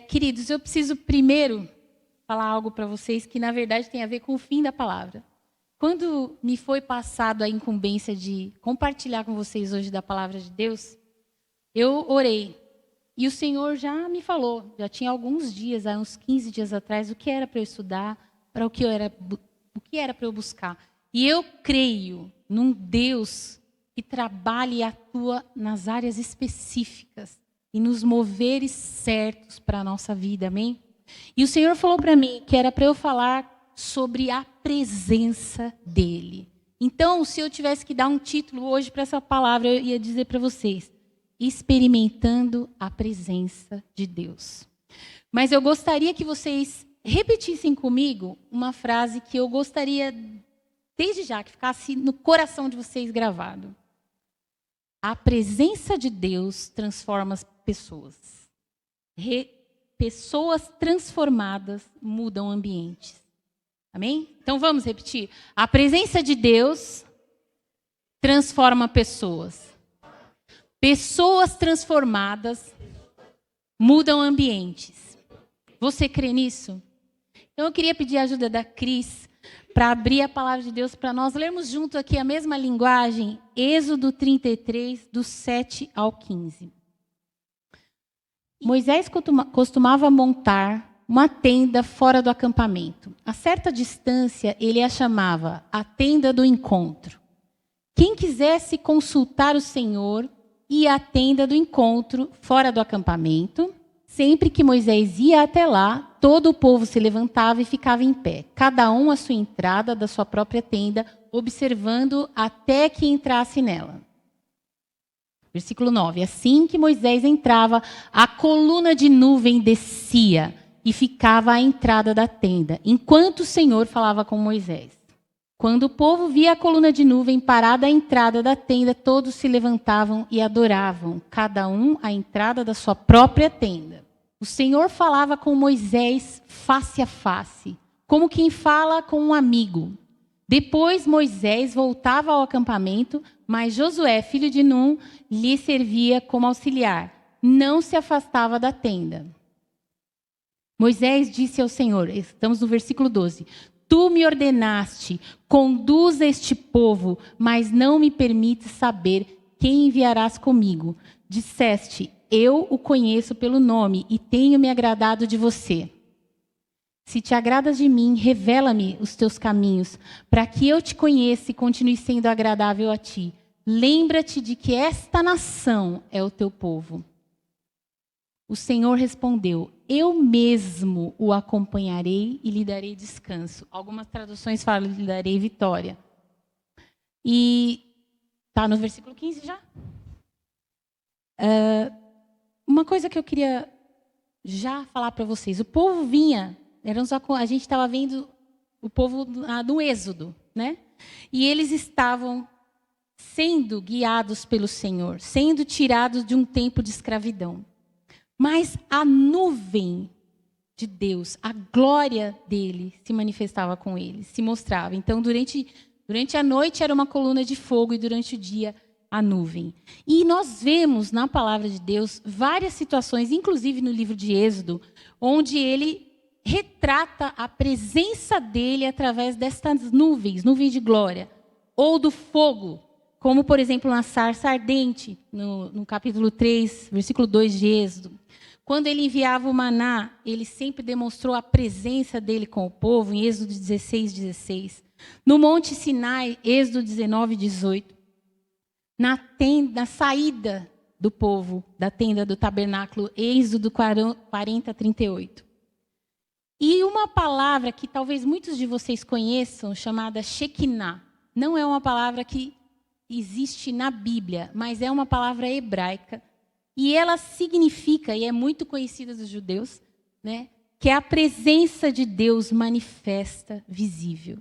Queridos, eu preciso primeiro falar algo para vocês que, na verdade, tem a ver com o fim da palavra. Quando me foi passado a incumbência de compartilhar com vocês hoje da palavra de Deus, eu orei. E o Senhor já me falou, já tinha alguns dias, há uns 15 dias atrás, o que era para eu estudar, o que era para eu buscar. E eu creio num Deus que trabalha e atua nas áreas específicas e nos moveres certos para a nossa vida, amém? E o Senhor falou para mim que era para eu falar sobre a presença dEle. Então, se eu tivesse que dar um título hoje para essa palavra, eu ia dizer para vocês: experimentando a presença de Deus. Mas eu gostaria que vocês repetissem comigo uma frase que eu gostaria, desde já, que ficasse no coração de vocês gravado. A presença de Deus transforma as pessoas. Pessoas transformadas mudam ambientes. Amém? Então vamos repetir. A presença de Deus transforma pessoas. Pessoas transformadas mudam ambientes. Você crê nisso? Então eu queria pedir a ajuda da Cris para abrir a palavra de Deus para nós lermos junto aqui a mesma linguagem, Êxodo 33, do 7 ao 15. Moisés costumava montar uma tenda fora do acampamento. A certa distância, ele a chamava a tenda do encontro. Quem quisesse consultar o Senhor ia à tenda do encontro fora do acampamento. Sempre que Moisés ia até lá, todo o povo se levantava e ficava em pé, cada um à sua entrada da sua própria tenda, observando até que entrasse nela. Versículo 9. Assim que Moisés entrava, a coluna de nuvem descia e ficava à entrada da tenda, enquanto o Senhor falava com Moisés. Quando o povo via a coluna de nuvem parada à entrada da tenda, todos se levantavam e adoravam, cada um à entrada da sua própria tenda. O Senhor falava com Moisés face a face, como quem fala com um amigo. Depois Moisés voltava ao acampamento, mas Josué, filho de Num, lhe servia como auxiliar. Não se afastava da tenda. Moisés disse ao Senhor, estamos no versículo 12, Tu me ordenaste, conduza este povo, mas não me permites saber quem enviarás comigo. Disseste, eu o conheço pelo nome e tenho me agradado de você. Se te agradas de mim, revela-me os teus caminhos, para que eu te conheça e continue sendo agradável a ti. Lembra-te de que esta nação é o teu povo. O Senhor respondeu, eu mesmo o acompanharei e lhe darei descanso. Algumas traduções falam, lhe darei vitória. E está no versículo 15 já? Uma coisa que eu queria já falar para vocês. O povo vinha, a gente estava vendo o povo do Êxodo, né? E eles estavam sendo guiados pelo Senhor, sendo tirados de um tempo de escravidão. Mas a nuvem de Deus, a glória dele se manifestava com eles, se mostrava. Então, durante a noite era uma coluna de fogo e durante o dia a nuvem. E nós vemos na palavra de Deus várias situações, inclusive no livro de Êxodo, onde ele retrata a presença dele através destas nuvens de glória, ou do fogo, como, por exemplo, na sarça ardente, no capítulo 3, versículo 2 de Êxodo. Quando ele enviava o maná, ele sempre demonstrou a presença dele com o povo, em Êxodo 16. No Monte Sinai, Êxodo 19, 18. Na saída do povo, da tenda do tabernáculo, Êxodo 40, 38. E uma palavra que talvez muitos de vocês conheçam, chamada Shekinah. Não é uma palavra que existe na Bíblia, mas é uma palavra hebraica. E ela significa, e é muito conhecida dos judeus, né, que é a presença de Deus manifesta, visível.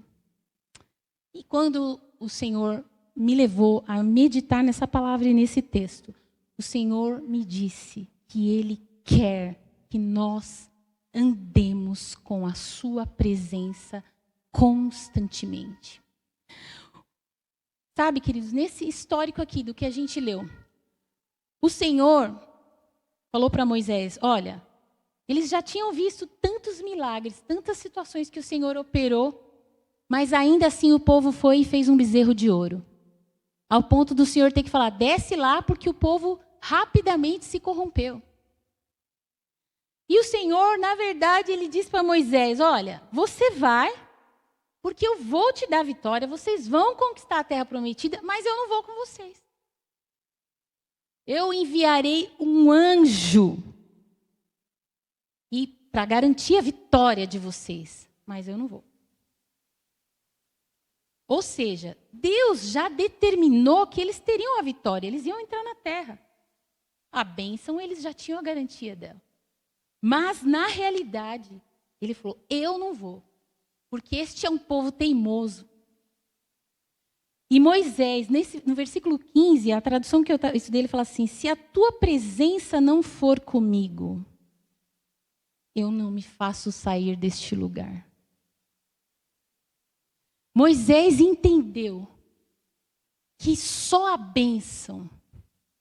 E quando o Senhor me levou a meditar nessa palavra e nesse texto, o Senhor me disse que Ele quer que nós andemos com a sua presença constantemente. Sabe, queridos, nesse histórico aqui do que a gente leu, o Senhor falou para Moisés, olha, Eles já tinham visto tantos milagres, tantas situações que o Senhor operou, mas ainda assim o povo foi e fez um bezerro de ouro. Ao ponto do Senhor ter que falar, desce lá, porque o povo rapidamente se corrompeu. E o Senhor, na verdade, ele disse para Moisés, olha, você vai, porque eu vou te dar a vitória, vocês vão conquistar a terra prometida, mas eu não vou com vocês. Eu enviarei um anjo e para garantir a vitória de vocês, mas eu não vou. Ou seja, Deus já determinou que eles teriam a vitória, eles iam entrar na terra. A bênção, eles já tinham a garantia dela. Mas, na realidade, ele falou, eu não vou, porque este é um povo teimoso. E Moisés, no versículo 15, a tradução que eu estudei, ele fala assim, se a tua presença não for comigo, eu não me faço sair deste lugar. Moisés entendeu que só a bênção,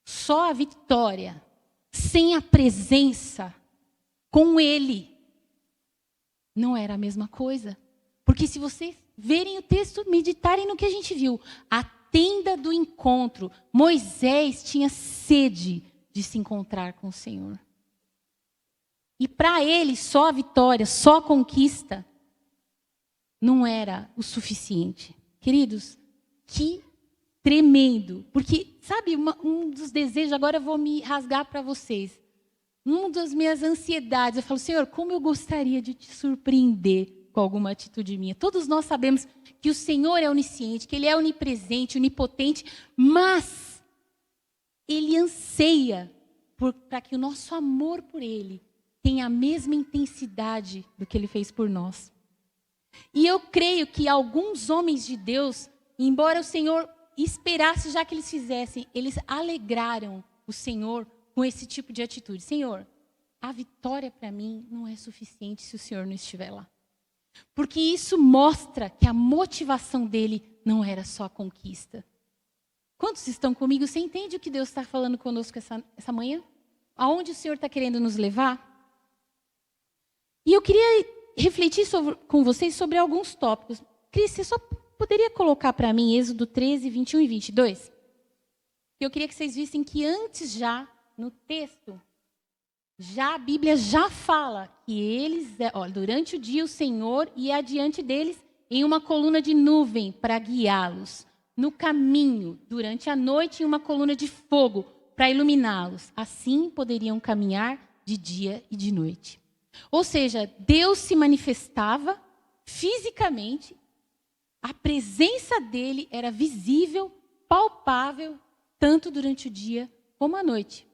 só a vitória, sem a presença com ele, não era a mesma coisa. Porque se vocês verem o texto, meditarem no que a gente viu, a tenda do encontro, Moisés tinha sede de se encontrar com o Senhor. E para ele, só a vitória, só a conquista, não era o suficiente. Queridos, que tremendo. Porque, sabe, um dos desejos, agora eu vou me rasgar para vocês. Uma das minhas ansiedades, eu falo, Senhor, como eu gostaria de te surpreender com alguma atitude minha. Todos nós sabemos que o Senhor é onisciente, que Ele é onipresente, onipotente, mas Ele anseia para que o nosso amor por Ele tenha a mesma intensidade do que Ele fez por nós. E eu creio que alguns homens de Deus, embora o Senhor esperasse já que eles fizessem, eles alegraram o Senhor com esse tipo de atitude. Senhor, a vitória para mim não é suficiente se o Senhor não estiver lá. Porque isso mostra que a motivação dele não era só a conquista. Quantos estão comigo? Você entende o que Deus está falando conosco essa manhã? Aonde o Senhor está querendo nos levar? E eu queria refletir com vocês sobre alguns tópicos. Cris, você só poderia colocar para mim Êxodo 13, 21 e 22? Eu queria que vocês vissem que antes já, no texto, a Bíblia já fala que eles, durante o dia o Senhor ia adiante deles em uma coluna de nuvem para guiá-los. No caminho, durante a noite, em uma coluna de fogo para iluminá-los. Assim poderiam caminhar de dia e de noite. Ou seja, Deus se manifestava fisicamente, a presença dele era visível, palpável, tanto durante o dia como à noite.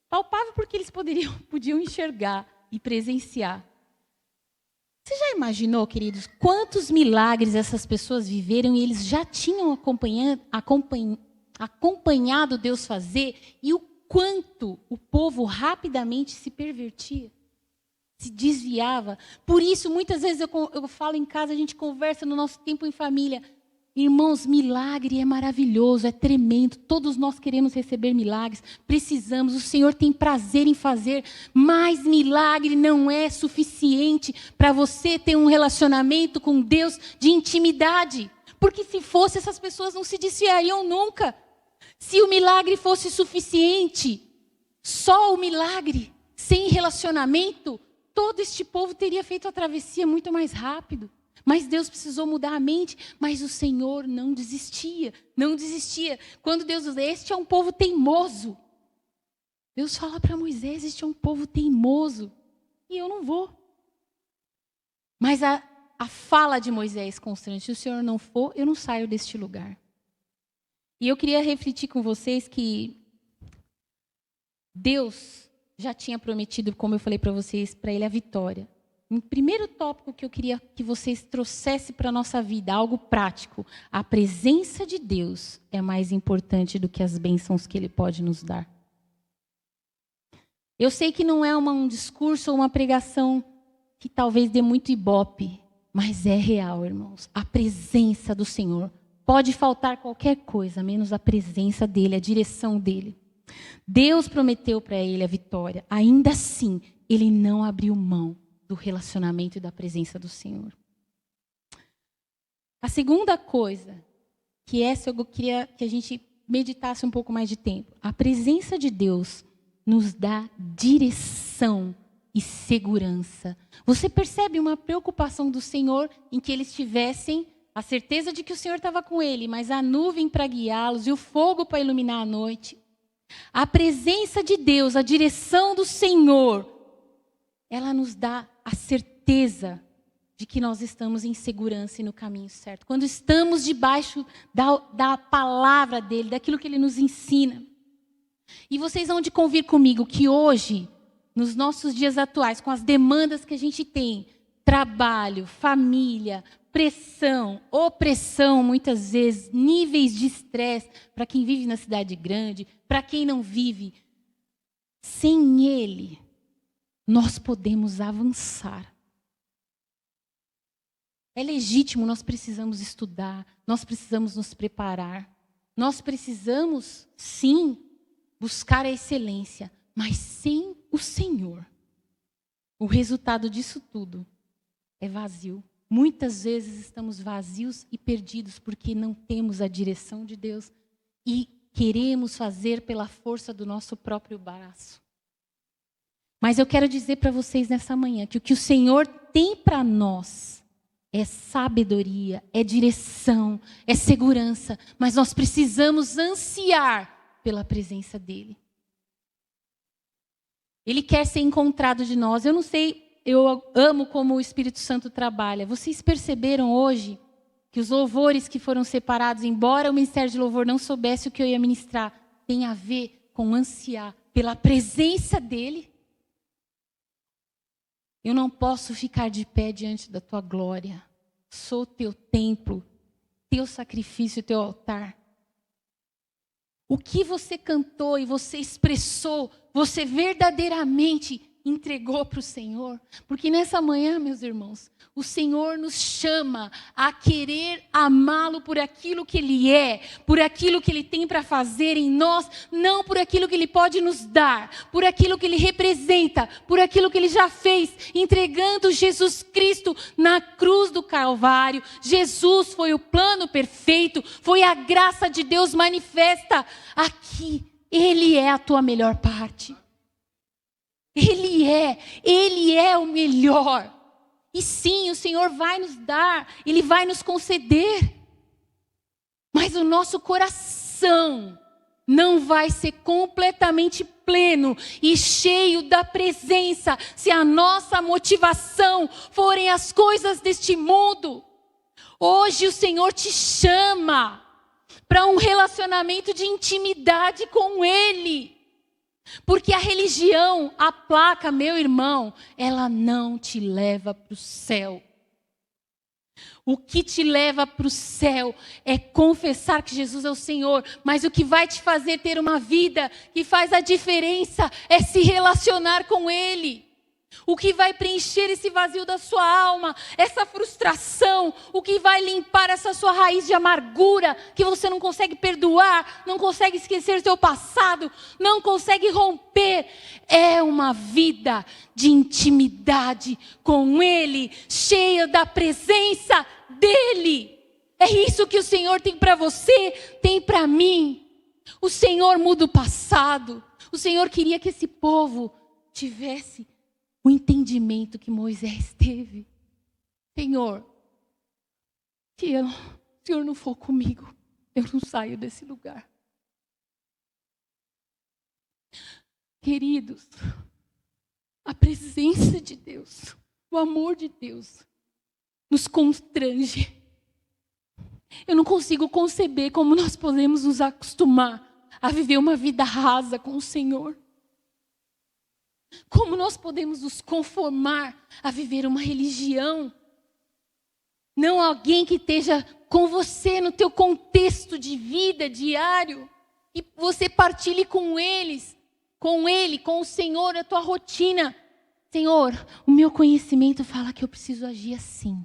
Palpável porque eles podiam enxergar e presenciar. Você já imaginou, queridos, quantos milagres essas pessoas viveram e eles já tinham acompanhado Deus fazer e o quanto o povo rapidamente se pervertia, se desviava. Por isso, muitas vezes eu falo em casa, a gente conversa no nosso tempo em família. Irmãos, milagre é maravilhoso, é tremendo. Todos nós queremos receber milagres, precisamos. O Senhor tem prazer em fazer, mas milagre não é suficiente para você ter um relacionamento com Deus de intimidade. Porque se fosse, essas pessoas não se desviariam nunca. Se o milagre fosse suficiente, só o milagre, sem relacionamento, todo este povo teria feito a travessia muito mais rápido. Mas Deus precisou mudar a mente, mas o Senhor não desistia, não desistia. Quando Deus diz, este é um povo teimoso. Deus fala para Moisés, este é um povo teimoso, e eu não vou. Mas a fala de Moisés constante, se o Senhor não for, eu não saio deste lugar. E eu queria refletir com vocês que Deus já tinha prometido, como eu falei para vocês, para ele a vitória. O primeiro tópico que eu queria que vocês trouxessem para a nossa vida, algo prático. A presença de Deus é mais importante do que as bênçãos que Ele pode nos dar. Eu sei que não é um discurso ou uma pregação que talvez dê muito ibope, mas é real, irmãos. A presença do Senhor. Pode faltar qualquer coisa, menos a presença dEle, a direção dEle. Deus prometeu para ele a vitória. Ainda assim, ele não abriu mão do relacionamento e da presença do Senhor. A segunda coisa, que essa eu queria que a gente meditasse um pouco mais de tempo. A presença de Deus nos dá direção e segurança. Você percebe uma preocupação do Senhor em que eles tivessem a certeza de que o Senhor estava com ele, mas a nuvem para guiá-los e o fogo para iluminar a noite. A presença de Deus, a direção do Senhor, ela nos dá a certeza de que nós estamos em segurança e no caminho certo. Quando estamos debaixo da palavra dele, daquilo que ele nos ensina. E vocês vão de convir comigo que hoje, nos nossos dias atuais, com as demandas que a gente tem, trabalho, família, pressão, opressão, muitas vezes, níveis de estresse, para quem vive na cidade grande, para quem não vive, sem ele, nós podemos avançar. É legítimo, nós precisamos estudar, nós precisamos nos preparar, nós precisamos, sim, buscar a excelência, mas sem o Senhor, o resultado disso tudo é vazio. Muitas vezes estamos vazios e perdidos porque não temos a direção de Deus e queremos fazer pela força do nosso próprio braço. Mas eu quero dizer para vocês nessa manhã que o que o Senhor tem para nós é sabedoria, é direção, é segurança, mas nós precisamos ansiar pela presença dEle. Ele quer ser encontrado de nós. Eu não sei, eu amo como o Espírito Santo trabalha. Vocês perceberam hoje que os louvores que foram separados, embora o Ministério de Louvor não soubesse o que eu ia ministrar, tem a ver com ansiar pela presença dEle? Eu não posso ficar de pé diante da tua glória. Sou teu templo, teu sacrifício, teu altar. O que você cantou e você expressou, você verdadeiramente entregou para o Senhor? Porque nessa manhã, meus irmãos, o Senhor nos chama a querer amá-lo por aquilo que Ele é, por aquilo que Ele tem para fazer em nós, não por aquilo que Ele pode nos dar, por aquilo que Ele representa, por aquilo que Ele já fez, entregando Jesus Cristo na cruz do Calvário. Jesus foi o plano perfeito, foi a graça de Deus manifesta aqui. Ele é a tua melhor parte. Ele é o melhor. E sim, o Senhor vai nos dar, Ele vai nos conceder. Mas o nosso coração não vai ser completamente pleno e cheio da presença se a nossa motivação forem as coisas deste mundo. Hoje o Senhor te chama para um relacionamento de intimidade com Ele. Porque a religião, a placa, meu irmão, ela não te leva para o céu. O que te leva para o céu é confessar que Jesus é o Senhor. Mas o que vai te fazer ter uma vida que faz a diferença é se relacionar com Ele. O que vai preencher esse vazio da sua alma, essa frustração, o que vai limpar essa sua raiz de amargura, que você não consegue perdoar, não consegue esquecer seu passado, não consegue romper, é uma vida de intimidade com Ele, cheia da presença dEle. É isso que o Senhor tem para você, tem para mim. O Senhor muda o passado. O Senhor queria que esse povo tivesse o entendimento que Moisés teve. Senhor, se o Senhor não for comigo, eu não saio desse lugar. Queridos, a presença de Deus, o amor de Deus, nos constrange. Eu não consigo conceber como nós podemos nos acostumar a viver uma vida rasa com o Senhor. Como nós podemos nos conformar a viver uma religião? Não alguém que esteja com você no teu contexto de vida diário. E você partilhe com eles, com Ele, com o Senhor, a tua rotina. Senhor, o meu conhecimento fala que eu preciso agir assim.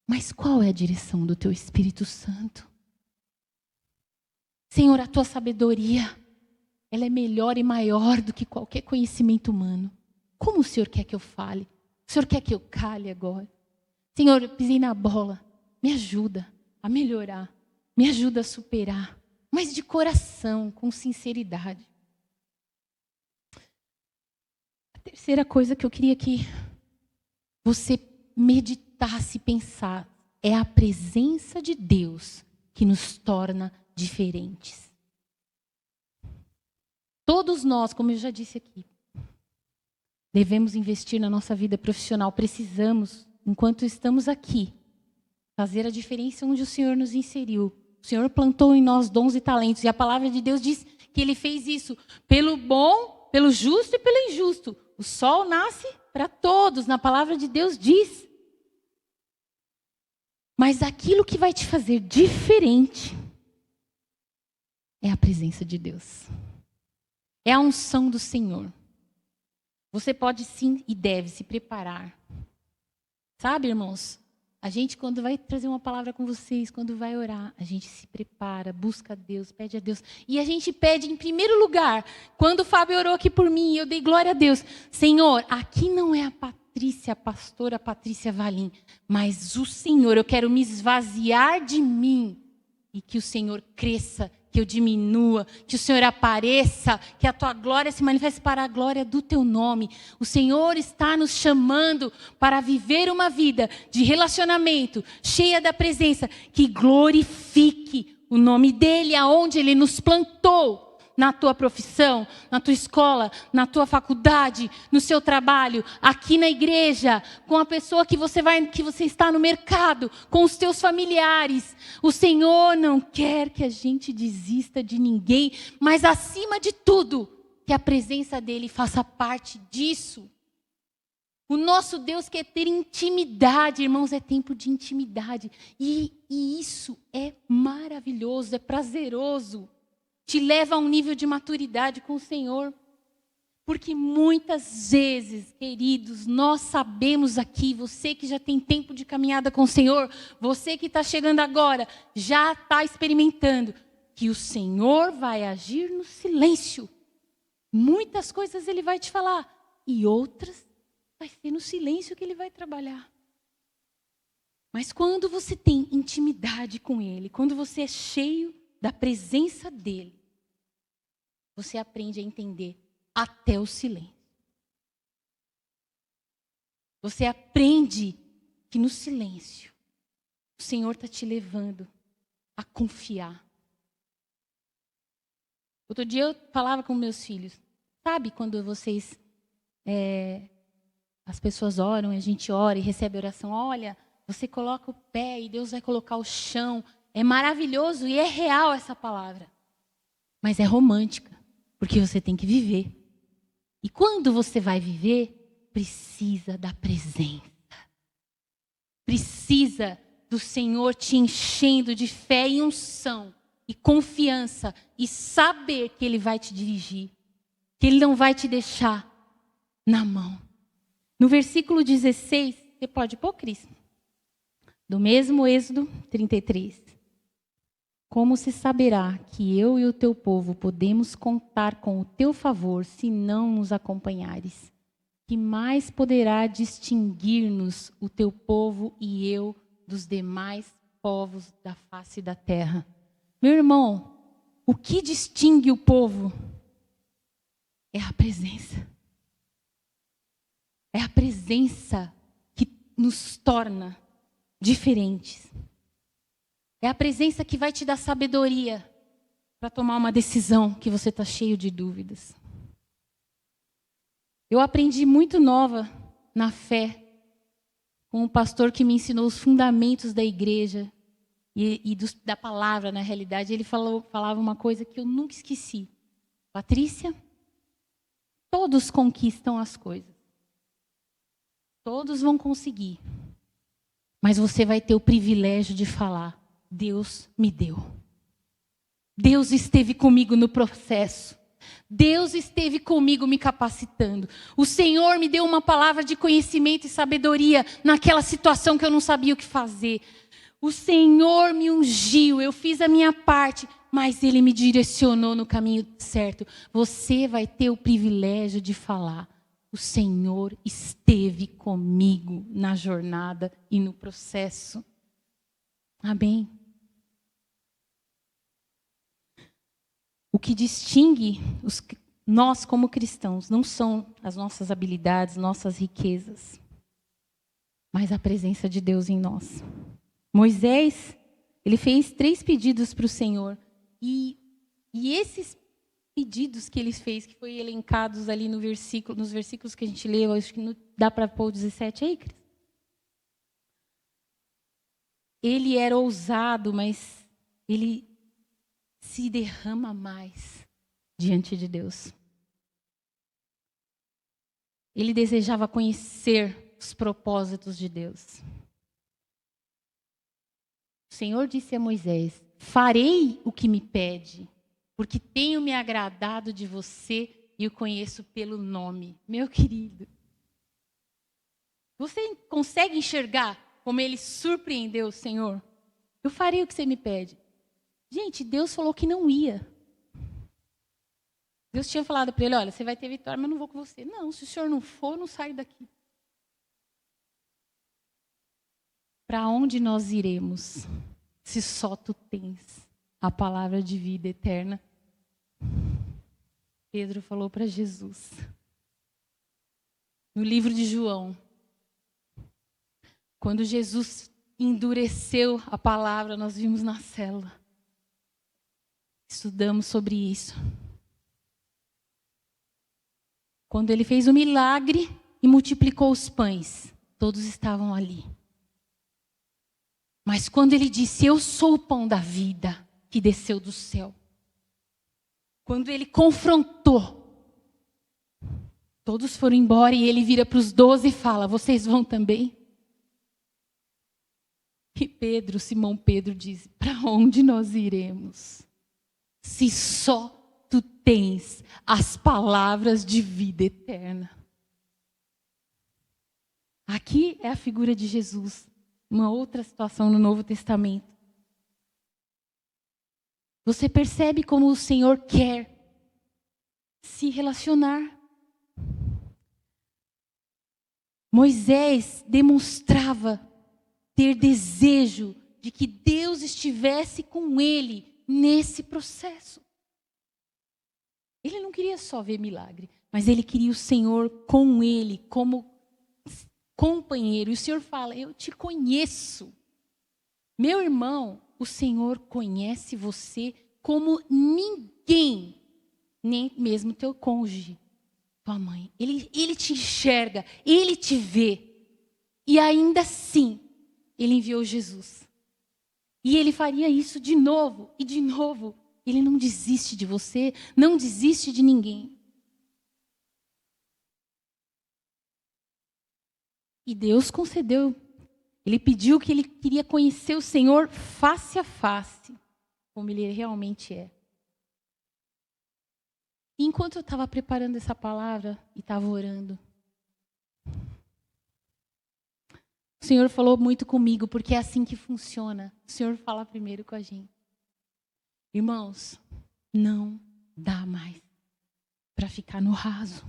Mas qual é a direção do teu Espírito Santo? Senhor, a tua sabedoria, ela é melhor e maior do que qualquer conhecimento humano. Como o Senhor quer que eu fale? O Senhor quer que eu cale agora? Senhor, eu pisei na bola. Me ajuda a melhorar. Me ajuda a superar. Mas de coração, com sinceridade. A terceira coisa que eu queria que você meditasse e pensasse é a presença de Deus que nos torna diferentes. Todos nós, como eu já disse aqui, devemos investir na nossa vida profissional. Precisamos, enquanto estamos aqui, fazer a diferença onde o Senhor nos inseriu. O Senhor plantou em nós dons e talentos. E a palavra de Deus diz que Ele fez isso pelo bom, pelo justo e pelo injusto. O sol nasce para todos. Na palavra de Deus diz. Mas aquilo que vai te fazer diferente é a presença de Deus. É a unção do Senhor. Você pode sim e deve se preparar. Sabe, irmãos? A gente, quando vai trazer uma palavra com vocês, quando vai orar, a gente se prepara, busca a Deus, pede a Deus. E a gente pede em primeiro lugar, quando o Fábio orou aqui por mim, eu dei glória a Deus. Senhor, aqui não é a pastora Patrícia Valim, mas o Senhor, eu quero me esvaziar de mim e que o Senhor cresça, que eu diminua, que o Senhor apareça, que a tua glória se manifeste para a glória do teu nome. O Senhor está nos chamando para viver uma vida de relacionamento, cheia da presença, que glorifique o nome dEle, aonde Ele nos plantou. Na tua profissão, na tua escola, na tua faculdade, no seu trabalho, aqui na igreja, com a pessoa que você está no mercado, com os teus familiares. O Senhor não quer que a gente desista de ninguém, mas acima de tudo, que a presença dEle faça parte disso. O nosso Deus quer ter intimidade, irmãos, é tempo de intimidade. E isso é maravilhoso, é prazeroso. Te leva a um nível de maturidade com o Senhor. Porque muitas vezes, queridos, nós sabemos aqui, você que já tem tempo de caminhada com o Senhor, você que está chegando agora, já está experimentando, que o Senhor vai agir no silêncio. Muitas coisas Ele vai te falar, e outras vai ser no silêncio que Ele vai trabalhar. Mas quando você tem intimidade com Ele, quando você é cheio da presença dEle, você aprende a entender até o silêncio. Você aprende que no silêncio o Senhor está te levando a confiar. Outro dia eu falava com meus filhos, sabe quando vocês, as pessoas oram, a gente ora e recebe oração, olha, você coloca o pé e Deus vai colocar o chão. É maravilhoso e é real essa palavra. Mas é romântica, porque você tem que viver. E quando você vai viver, precisa da presença. Precisa do Senhor te enchendo de fé e unção, e confiança, e saber que Ele vai te dirigir, que Ele não vai te deixar na mão. No versículo 16, você pode pôr, Cris? Do mesmo Êxodo 33. Como se saberá que eu e o teu povo podemos contar com o teu favor se não nos acompanhares? Que mais poderá distinguir-nos o teu povo e eu dos demais povos da face da terra? Meu irmão, o que distingue o povo é a presença. É a presença que nos torna diferentes. É a presença que vai te dar sabedoria para tomar uma decisão que você está cheio de dúvidas. Eu aprendi muito nova na fé com um pastor que me ensinou os fundamentos da igreja da palavra, na realidade. Ele falava uma coisa que eu nunca esqueci. Patrícia, todos conquistam as coisas. Todos vão conseguir. Mas você vai ter o privilégio de falar, Deus me deu. Deus esteve comigo no processo. Deus esteve comigo me capacitando. O Senhor me deu uma palavra de conhecimento e sabedoria naquela situação que eu não sabia o que fazer. O Senhor me ungiu, eu fiz a minha parte, mas Ele me direcionou no caminho certo. Você vai ter o privilégio de falar, o Senhor esteve comigo na jornada e no processo. Amém? O que distingue nós como cristãos não são as nossas habilidades, nossas riquezas, mas a presença de Deus em nós. Moisés, ele fez 3 pedidos para o Senhor. E esses pedidos que ele fez, que foram elencados ali nos versículos que a gente leu, acho que dá para pôr o 17 aí, Cris? Ele era ousado, mas ele se derrama mais diante de Deus. Ele desejava conhecer os propósitos de Deus. O Senhor disse a Moisés: farei o que me pede, porque tenho me agradado de você e o conheço pelo nome. Meu querido, você consegue enxergar como ele surpreendeu o Senhor? Eu farei o que você me pede. Gente, Deus falou que não ia. Deus tinha falado para ele: olha, você vai ter vitória, mas não vou com você. Não, se o senhor não for, não sai daqui. Para onde nós iremos, se só tu tens a palavra de vida eterna? Pedro falou para Jesus. No livro de João, quando Jesus endureceu a palavra, nós vimos na célula. Estudamos sobre isso. Quando ele fez o milagre e multiplicou os pães, todos estavam ali. Mas quando ele disse: eu sou o pão da vida que desceu do céu, quando ele confrontou, todos foram embora e ele vira para os 12 e fala: vocês vão também? E Simão Pedro diz: para onde nós iremos, se só tu tens as palavras de vida eterna? Aqui é a figura de Jesus, uma outra situação no Novo Testamento. Você percebe como o Senhor quer se relacionar. Moisés demonstrava ter desejo de que Deus estivesse com ele nesse processo. Ele não queria só ver milagre, mas ele queria o Senhor com ele, como companheiro. E o Senhor fala: eu te conheço. Meu irmão, o Senhor conhece você como ninguém, nem mesmo teu cônjuge, tua mãe. Ele te enxerga, ele te vê. E ainda assim, ele enviou Jesus. E ele faria isso de novo e de novo. Ele não desiste de você, não desiste de ninguém. E Deus concedeu. Ele pediu que ele queria conhecer o Senhor face a face, como ele realmente é. E enquanto eu estava preparando essa palavra e estava orando, o Senhor falou muito comigo, porque é assim que funciona. O Senhor fala primeiro com a gente. Irmãos, não dá mais para ficar no raso.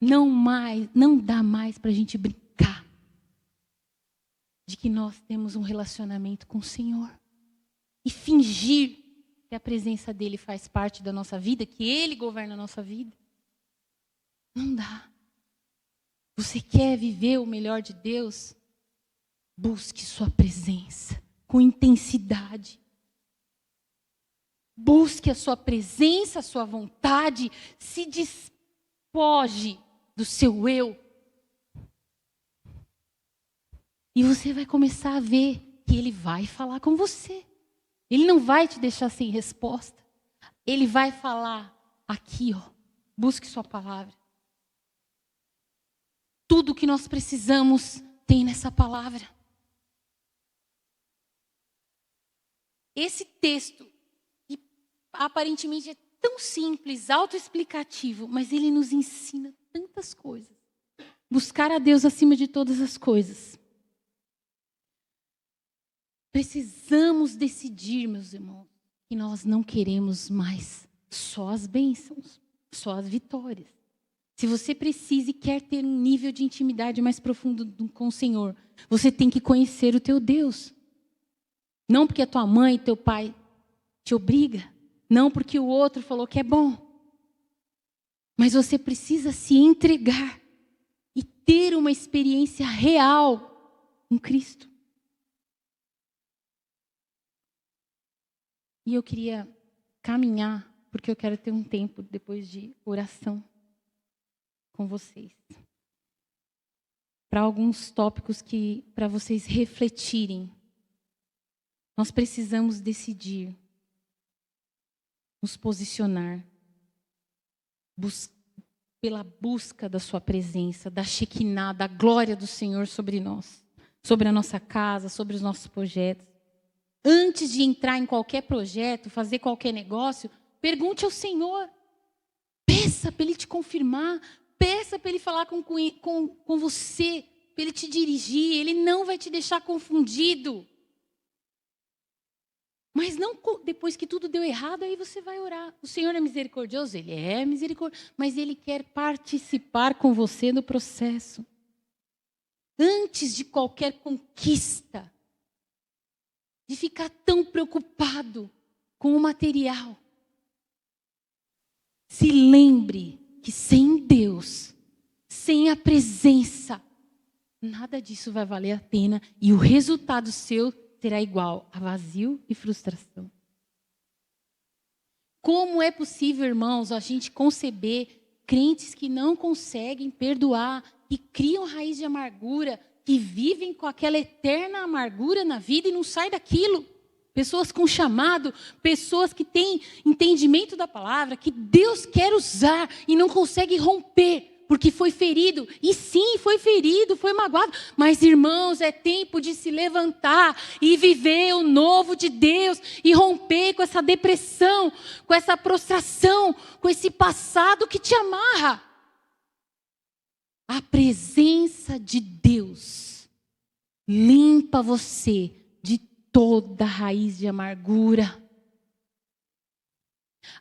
Não dá mais para a gente brincar de que nós temos um relacionamento com o Senhor e fingir que a presença dele faz parte da nossa vida, que ele governa a nossa vida. Não dá. Você quer viver o melhor de Deus? Busque sua presença com intensidade. Busque a sua presença, a sua vontade, se despoje do seu eu. E você vai começar a ver que ele vai falar com você. Ele não vai te deixar sem resposta. Ele vai falar aqui, ó, busque sua palavra. Tudo que nós precisamos tem nessa palavra. Esse texto, que aparentemente é tão simples, autoexplicativo, mas ele nos ensina tantas coisas. Buscar a Deus acima de todas as coisas. Precisamos decidir, meus irmãos, que nós não queremos mais só as bênçãos, só as vitórias. Se você precisa e quer ter um nível de intimidade mais profundo com o Senhor, você tem que conhecer o teu Deus. Não porque a tua mãe, teu pai te obriga. Não porque o outro falou que é bom. Mas você precisa se entregar e ter uma experiência real com Cristo. E eu queria caminhar, porque eu quero ter um tempo depois de oração com vocês. Para alguns tópicos que para vocês refletirem. Nós precisamos decidir, nos posicionar, pela busca da sua presença, da Shekinah, da glória do Senhor sobre nós, sobre a nossa casa, sobre os nossos projetos. Antes de entrar em qualquer projeto, fazer qualquer negócio, pergunte ao Senhor. Peça para Ele te confirmar, peça para Ele falar com você, para Ele te dirigir. Ele não vai te deixar confundido. Mas não depois que tudo deu errado, aí você vai orar. O Senhor é misericordioso? Ele é misericordioso, mas Ele quer participar com você no processo. Antes de qualquer conquista, de ficar tão preocupado com o material, se lembre que sem Deus, sem a presença, nada disso vai valer a pena e o resultado seu será igual a vazio e frustração. Como é possível, irmãos, a gente conceber crentes que não conseguem perdoar, que criam raiz de amargura, que vivem com aquela eterna amargura na vida e não saem daquilo? Pessoas com chamado, pessoas que têm entendimento da palavra, que Deus quer usar e não consegue romper, porque foi ferido. E sim, foi ferido, foi magoado. Mas, irmãos, é tempo de se levantar e viver o novo de Deus e romper com essa depressão, com essa prostração, com esse passado que te amarra. A presença de Deus limpa você de toda raiz de amargura.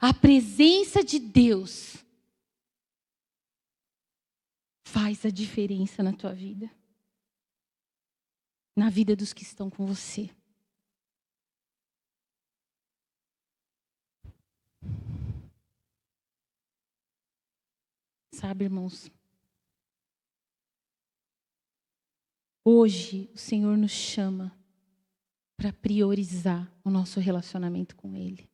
A presença de Deus faz a diferença na tua vida. Na vida dos que estão com você. Sabe, irmãos? Hoje o Senhor nos chama para priorizar o nosso relacionamento com Ele.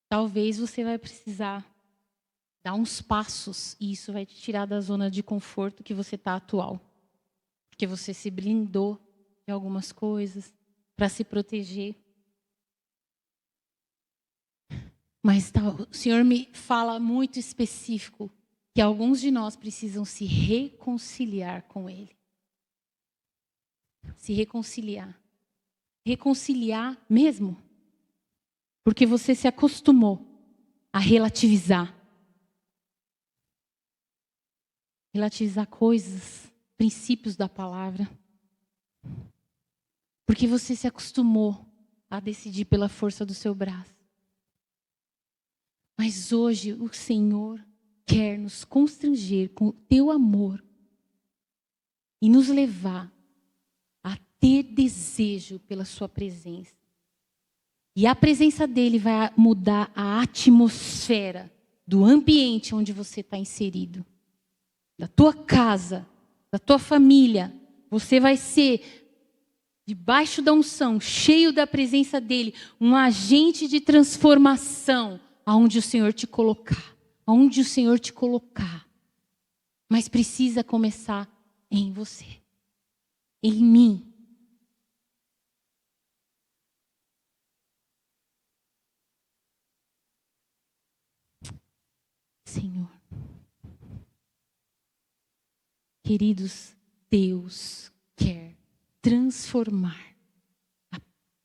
Talvez você vai precisar dar uns passos e isso vai te tirar da zona de conforto que você está atual. Porque você se blindou de algumas coisas para se proteger. Mas o Senhor me fala muito específico que alguns de nós precisam se reconciliar com Ele. Se reconciliar. Reconciliar mesmo. Porque você se acostumou a relativizar. Relativizar coisas, princípios da palavra. Porque você se acostumou a decidir pela força do seu braço. Mas hoje o Senhor quer nos constranger com o teu amor e nos levar a ter desejo pela sua presença. E a presença dele vai mudar a atmosfera do ambiente onde você está inserido. Da tua casa, da tua família. Você vai ser, debaixo da unção, cheio da presença dele, um agente de transformação aonde o Senhor te colocar. Aonde o Senhor te colocar. Mas precisa começar em você. Em mim. Senhor. Queridos, Deus quer transformar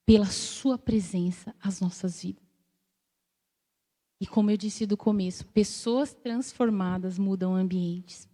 pela sua presença as nossas vidas. E como eu disse do começo, pessoas transformadas mudam ambientes.